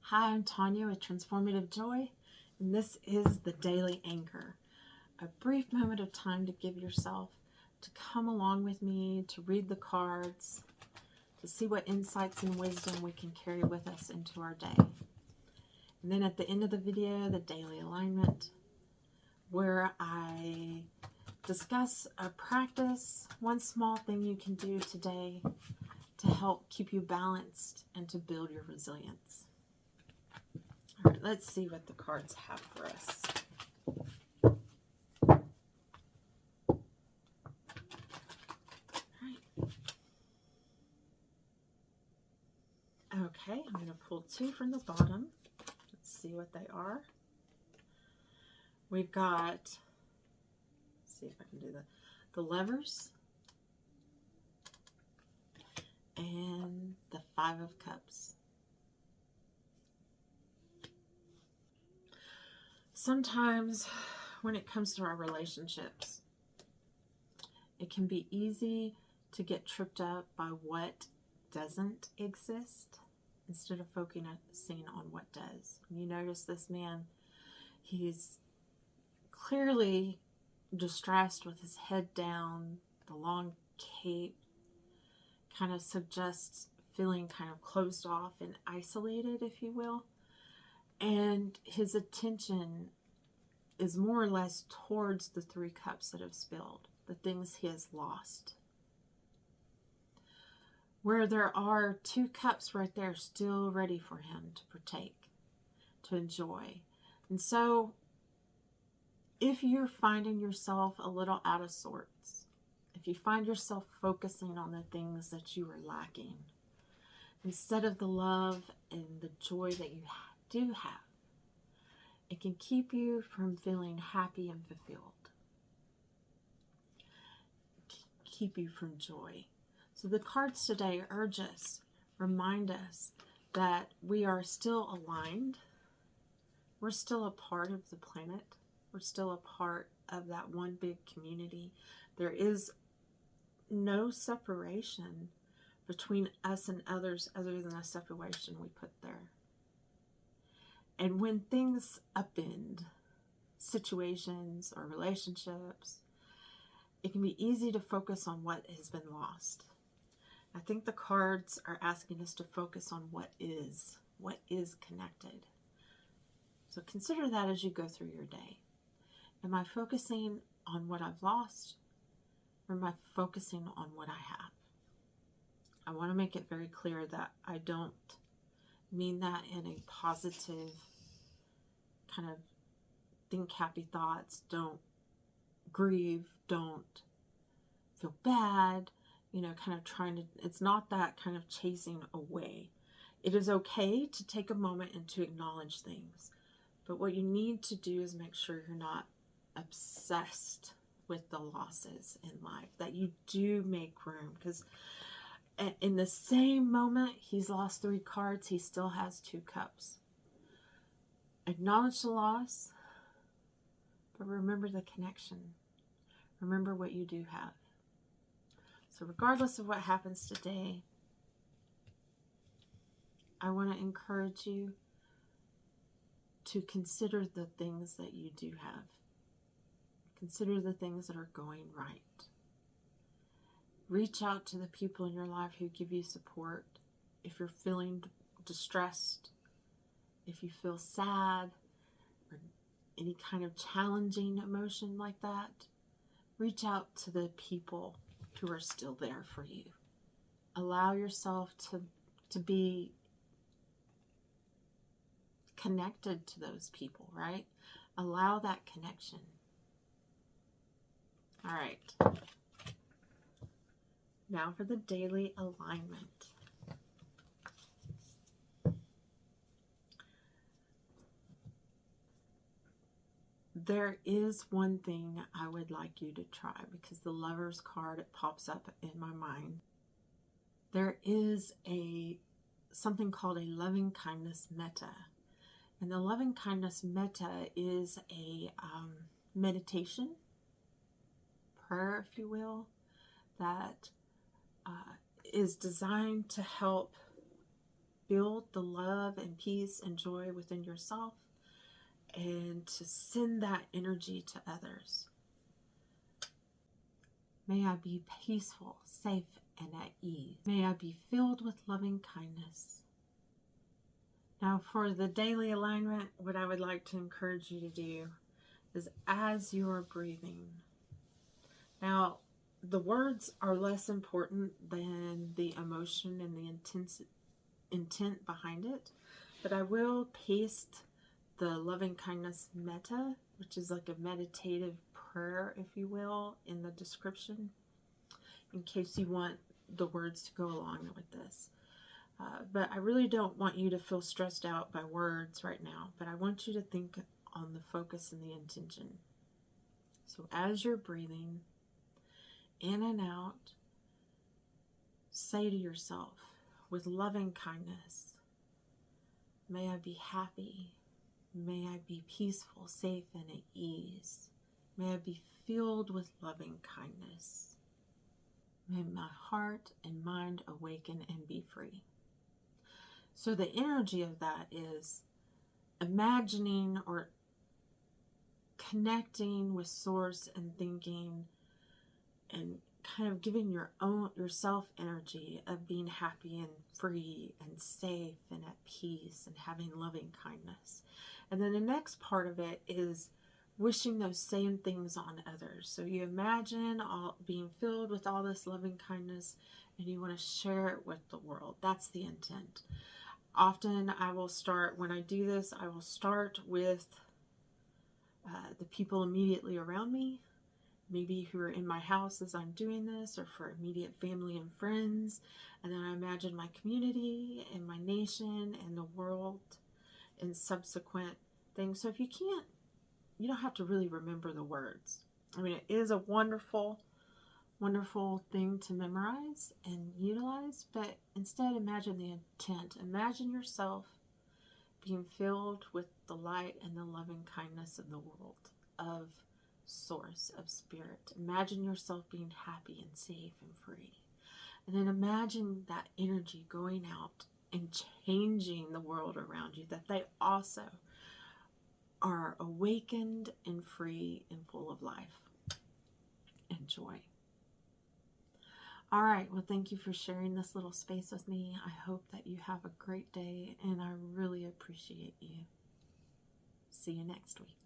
Hi, I'm Tanya with Transformative Joy, and this is the Daily Anchor, a brief moment of time to give yourself, to come along with me, to read the cards, to see what insights and wisdom we can carry with us into our day. And then at the end of the video, the daily alignment, where I discuss a practice, one small thing you can do today to help keep you balanced and to build your resilience. All right, let's see what the cards have for us. Okay, I'm going to pull two from the bottom. Let's see what they are. We've got, let's see if I can do the Lovers and the Five of Cups. Sometimes when it comes to our relationships, it can be easy to get tripped up by what doesn't exist instead of focusing on what does. You notice this man, he's clearly distressed with his head down. The long cape kind of suggests feeling kind of closed off and isolated, if you will. And his attention is more or less towards the three cups that have spilled, the things he has lost. Where there are two cups right there still ready for him to partake, to enjoy. And so if you're finding yourself a little out of sorts, if you find yourself focusing on the things that you are lacking, instead of the love and the joy that you do have, it can keep you from feeling happy and fulfilled. Keep you from joy. So the cards today urge us, remind us that we are still aligned. We're still a part of the planet. We're still a part of that one big community. There is no separation between us and others other than the separation we put there. And when things upend, situations or relationships, it can be easy to focus on what has been lost. I think the cards are asking us to focus on what is connected. So consider that as you go through your day. Am I focusing on what I've lost, or am I focusing on what I have? I want to make it very clear that I don't mean that in a positive kind of think happy thoughts, don't grieve, don't feel bad, kind of trying to, it's not that kind of chasing away. It is okay to take a moment and to acknowledge things. But what you need to do is make sure you're not obsessed with the losses in life, that you do make room. Because in the same moment he's lost three cards, he still has two cups. Acknowledge the loss, but remember the connection. Remember what you do have. So regardless of what happens today, I want to encourage you to consider the things that you do have. Consider the things that are going right. Reach out to the people in your life who give you support. If you're feeling distressed, if you feel sad, or any kind of challenging emotion like that, reach out to the people who are still there for you. Allow yourself to be connected to those people, right? Allow that connection. All right. Now for the daily alignment. There is one thing I would like you to try, because the Lover's card, it pops up in my mind. There is something called a loving kindness metta. And the loving kindness metta is a meditation, prayer, if you will, that is designed to help build the love and peace and joy within yourself and to send that energy to others. May I be peaceful, safe, and at ease. May I be filled with loving kindness. Now, for the daily alignment, what I would like to encourage you to do is as you are breathing. Now, the words are less important than the emotion and the intent behind it, but I will paste the loving kindness metta, which is like a meditative prayer, if you will, in the description, in case you want the words to go along with this. But I really don't want you to feel stressed out by words right now, but I want you to think on the focus and the intention. So as you're breathing in and out, say to yourself with loving kindness, may I be happy, may I be peaceful, safe, and at ease. May I be filled with loving kindness. May my heart and mind awaken and be free. So the energy of that is imagining or connecting with source and thinking and kind of giving yourself energy of being happy and free and safe and at peace and having loving kindness. And then the next part of it is wishing those same things on others. So you imagine being filled with all this loving kindness and you want to share it with the world. That's the intent. Often I will start, when I do this, I will start with the people immediately around me, maybe who are in my house as I'm doing this, or for immediate family and friends. And then I imagine my community and my nation and the world and subsequent things. So if you can't, you don't have to really remember the words. I mean, it is a wonderful, wonderful thing to memorize and utilize, but instead imagine the intent. Imagine yourself being filled with the light and the loving kindness of the world, of source, of spirit. Imagine yourself being happy and safe and free. And then imagine that energy going out and changing the world around you, that they also are awakened and free and full of life and joy. All right, well, thank you for sharing this little space with me. I hope that you have a great day, and I really appreciate you. See you next week.